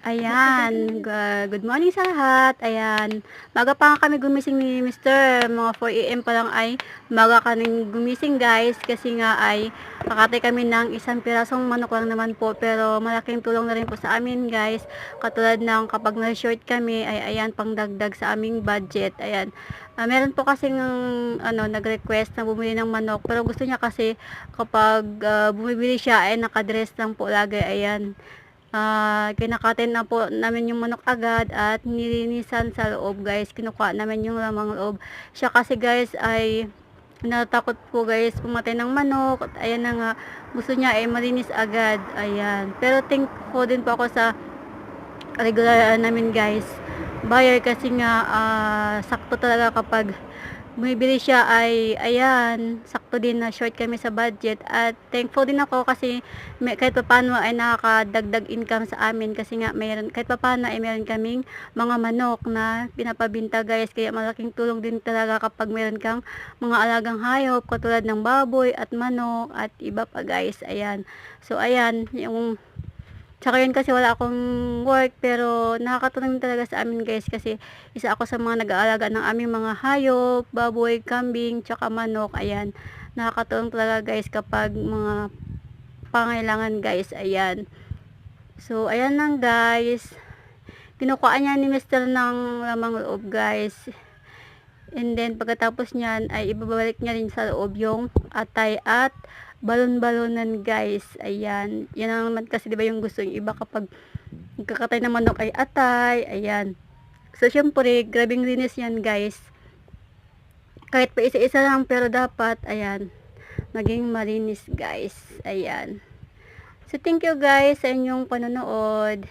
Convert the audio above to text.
Ayan, good morning sa lahat. Ayan, maga pa nga kami gumising ni Mr. Mga 4 AM pa lang ay maga kaming gumising guys. Kasi nga ay kakatay kami ng isang pirasong manok lang naman po. Pero malaking tulong na rin po sa amin guys. Katulad ng kapag na-short kami ay ayan, pangdagdag sa aming budget. Ayan, meron po kasing nag-request na bumili ng manok. Pero gusto niya kasi kapag bumibili siya ay nakadress lang po lagi. Ayan, kinakatin na po namin yung manok agad at nilinisan sa loob guys, kinukuha namin yung lamang loob. Siya kasi guys ay natakot po guys pumatay ng manok at ayan na nga, gusto niya ay malinis agad. Ayan, pero thankful din po ako sa regular namin guys buyer kasi nga sakto talaga kapag bumibili siya ay ayan, sakto din na short kami sa budget. At thankful din ako kasi kahit paano ay nakakadagdag income sa amin kasi nga mayroon, kahit paano ay meron kaming mga manok na pinapabinta guys. Kaya malaking tulong din talaga kapag meron kang mga alagang hayop katulad ng baboy at manok at iba pa guys. Ayan, so ayan yung tsaka yun kasi wala akong work pero nakakatulong talaga sa amin guys kasi isa ako sa mga nag-aalaga ng aming mga hayop, baboy, kambing, tsaka manok. Ayan, nakakatulong talaga guys kapag mga pangailangan guys. Ayan, so ayan lang guys, kinukuha niya ni Mr. ng lamang loob guys, and then pagkatapos niyan ay ibabalik niya rin sa loob yung atay at balon-balonan guys. Ayan, yan naman kasi 'di ba yung gusto yung iba kapag nagkakatay ng manok ay atay. Ayan, so syempre grabing linis yan guys, kahit pa isa-isa lang pero dapat ayan maging malinis guys. Ayan, so thank you guys sa inyong panonood.